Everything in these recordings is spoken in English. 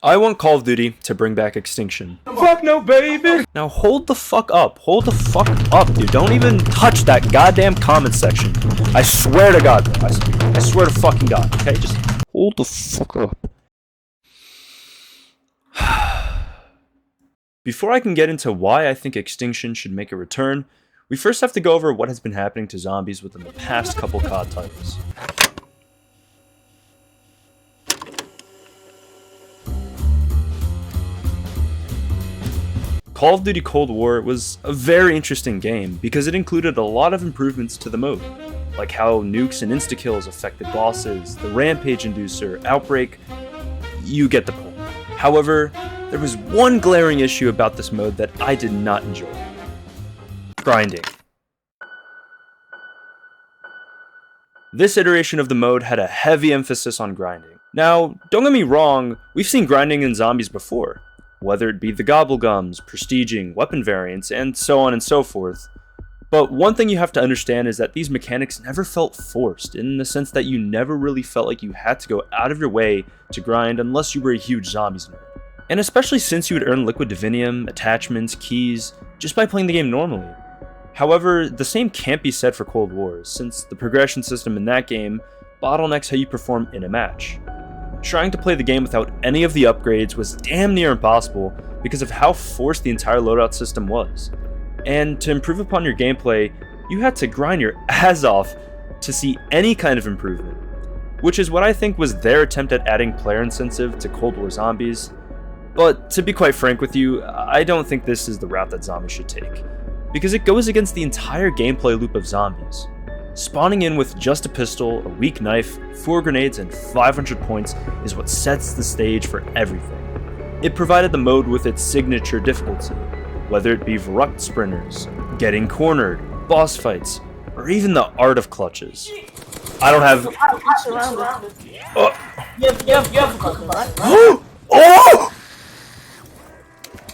I want Call of Duty to bring back Extinction. Fuck no, baby! Now hold the fuck up. Hold the fuck up, dude. Don't even touch that goddamn comment section. I swear to God, bro. I swear to fucking God, okay? Just hold the fuck up. Before I can get into why I think Extinction should make a return, we first have to go over what has been happening to zombies within the past couple COD titles. Call of Duty Cold War was a very interesting game because it included a lot of improvements to the mode, like how nukes and insta-kills affected bosses, the rampage inducer, outbreak. You get the point. However, there was one glaring issue about this mode that I did not enjoy. Grinding. This iteration of the mode had a heavy emphasis on grinding. Now, don't get me wrong, we've seen grinding in zombies before, whether it be the gobblegums, prestiging, weapon variants, and so on and so forth. But one thing you have to understand is that these mechanics never felt forced, in the sense that you never really felt like you had to go out of your way to grind unless you were a huge zombies nerd. And especially since you would earn liquid divinium, attachments, keys, just by playing the game normally. However, the same can't be said for Cold War, since the progression system in that game bottlenecks how you perform in a match. Trying to play the game without any of the upgrades was damn near impossible because of how forced the entire loadout system was. And to improve upon your gameplay, you had to grind your ass off to see any kind of improvement, which is what I think was their attempt at adding player incentive to Cold War zombies. But to be quite frank with you, I don't think this is the route that zombies should take, because it goes against the entire gameplay loop of zombies. Spawning in with just a pistol, a weak knife, 4 grenades, and 500 points is what sets the stage for everything. It provided the mode with its signature difficulty, whether it be Verrucht sprinters, getting cornered, boss fights, or even the art of clutches. I don't have... You have a clutch, right? Oh!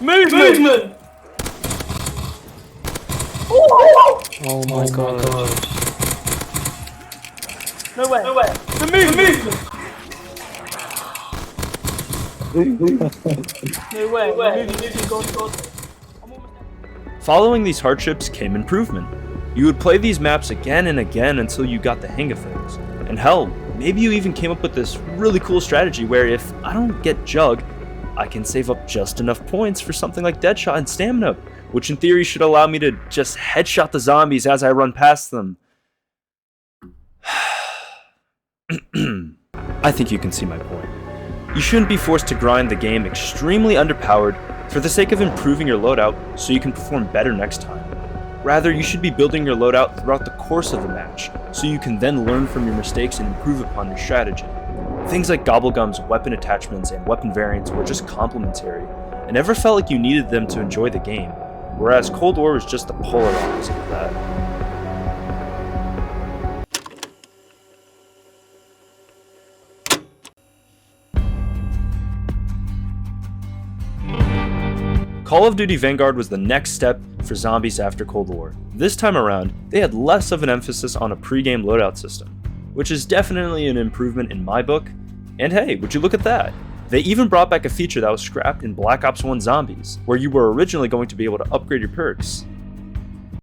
Movement! Oh my god. No way. The movement! No way. Go. Following these hardships came improvement. You would play these maps again and again until you got the hang of things. And hell, maybe you even came up with this really cool strategy where if I don't get Jug, I can save up just enough points for something like Deadshot and Stamina, which in theory should allow me to just headshot the zombies as I run past them. I think you can see my point. You shouldn't be forced to grind the game extremely underpowered for the sake of improving your loadout so you can perform better next time. Rather, you should be building your loadout throughout the course of the match so you can then learn from your mistakes and improve upon your strategy. Things like gobblegums, weapon attachments, and weapon variants were just complementary and never felt like you needed them to enjoy the game, whereas Cold War was just the polar opposite of that. Call of Duty Vanguard was the next step for zombies after Cold War. This time around, they had less of an emphasis on a pre-game loadout system, which is definitely an improvement in my book. And hey, would you look at that? They even brought back a feature that was scrapped in Black Ops 1 Zombies, where you were originally going to be able to upgrade your perks.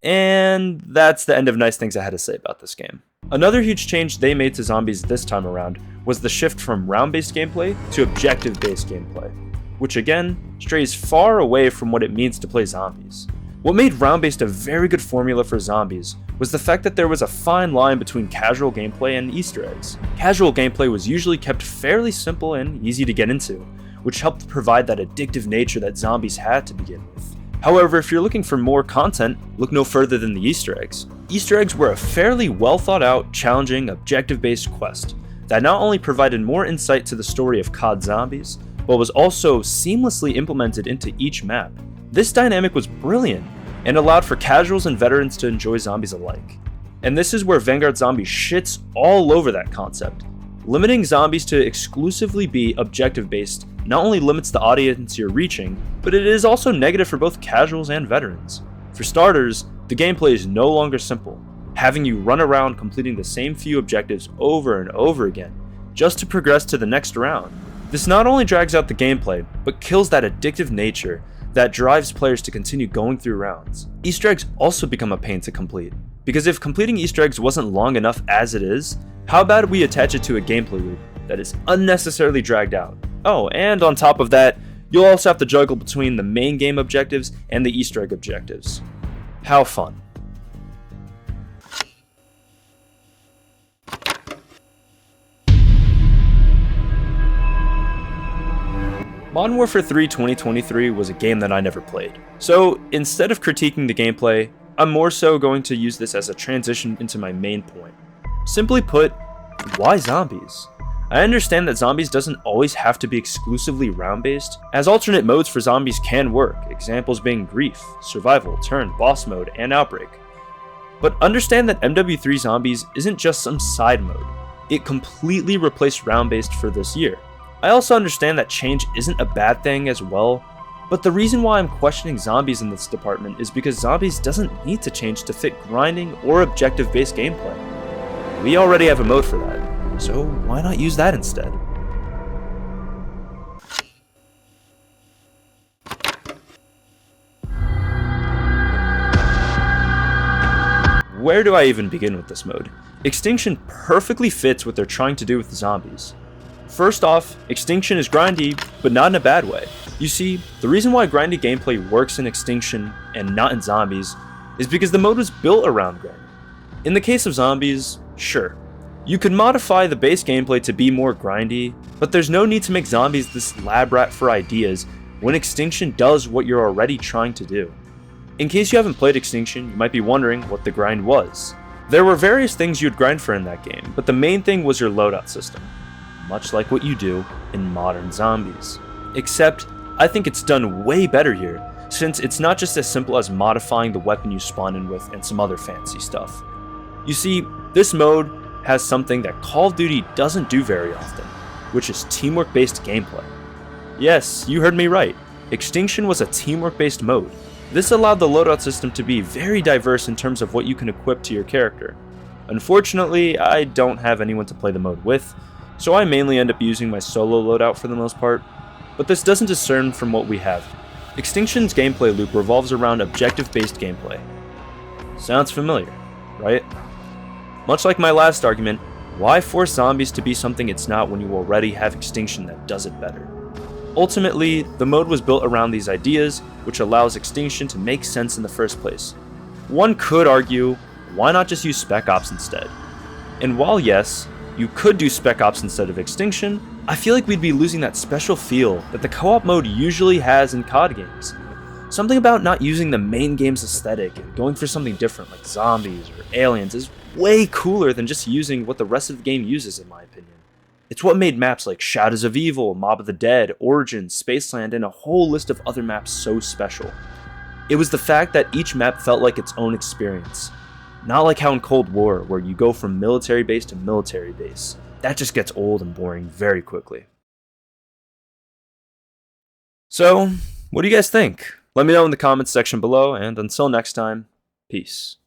And that's the end of nice things I had to say about this game. Another huge change they made to zombies this time around was the shift from round-based gameplay to objective-based gameplay, which again, strays far away from what it means to play zombies. What made round-based a very good formula for zombies was the fact that there was a fine line between casual gameplay and Easter eggs. Casual gameplay was usually kept fairly simple and easy to get into, which helped provide that addictive nature that zombies had to begin with. However, if you're looking for more content, look no further than the Easter eggs. Easter eggs were a fairly well thought out, challenging, objective-based quest that not only provided more insight to the story of COD Zombies, but was also seamlessly implemented into each map. This dynamic was brilliant, and allowed for casuals and veterans to enjoy zombies alike. And this is where Vanguard Zombies shits all over that concept. Limiting zombies to exclusively be objective-based not only limits the audience you're reaching, but it is also negative for both casuals and veterans. For starters, the gameplay is no longer simple, having you run around completing the same few objectives over and over again, just to progress to the next round. This not only drags out the gameplay, but kills that addictive nature that drives players to continue going through rounds. Easter eggs also become a pain to complete, because if completing Easter eggs wasn't long enough as it is, how about if we attach it to a gameplay loop that is unnecessarily dragged out? Oh, and on top of that, you'll also have to juggle between the main game objectives and the Easter egg objectives. How fun. Modern Warfare 3 2023 was a game that I never played. So instead of critiquing the gameplay, I'm more so going to use this as a transition into my main point. Simply put, why zombies? I understand that zombies doesn't always have to be exclusively round-based, as alternate modes for zombies can work, examples being Grief, Survival, Turn, Boss Mode, and Outbreak. But understand that MW3 Zombies isn't just some side mode, it completely replaced round-based for this year. I also understand that change isn't a bad thing as well, but the reason why I'm questioning zombies in this department is because zombies doesn't need to change to fit grinding or objective-based gameplay. We already have a mode for that, so why not use that instead? Where do I even begin with this mode? Extinction perfectly fits what they're trying to do with the zombies. First off, Extinction is grindy, but not in a bad way. You see, the reason why grindy gameplay works in Extinction and not in zombies is because the mode was built around grinding. In the case of zombies, sure, you could modify the base gameplay to be more grindy, but there's no need to make zombies this lab rat for ideas when Extinction does what you're already trying to do. In case you haven't played Extinction, you might be wondering what the grind was. There were various things you'd grind for in that game, but the main thing was your loadout system, much like what you do in modern zombies. Except, I think it's done way better here, since it's not just as simple as modifying the weapon you spawn in with and some other fancy stuff. You see, this mode has something that Call of Duty doesn't do very often, which is teamwork-based gameplay. Yes, you heard me right. Extinction was a teamwork-based mode. This allowed the loadout system to be very diverse in terms of what you can equip to your character. Unfortunately, I don't have anyone to play the mode with, so I mainly end up using my solo loadout for the most part, but this doesn't discern from what we have. Extinction's gameplay loop revolves around objective-based gameplay. Sounds familiar, right? Much like my last argument, why force zombies to be something it's not when you already have Extinction that does it better? Ultimately, the mode was built around these ideas, which allows Extinction to make sense in the first place. One could argue, why not just use Spec Ops instead? And while yes, you could do Spec Ops instead of Extinction, I feel like we'd be losing that special feel that the co-op mode usually has in COD games. Something about not using the main game's aesthetic and going for something different like zombies or aliens is way cooler than just using what the rest of the game uses, in my opinion. It's what made maps like Shadows of Evil, Mob of the Dead, Origins, Spaceland, and a whole list of other maps so special. It was the fact that each map felt like its own experience. Not like how in Cold War, where you go from military base to military base. That just gets old and boring very quickly. So, what do you guys think? Let me know in the comments section below, and until next time, peace.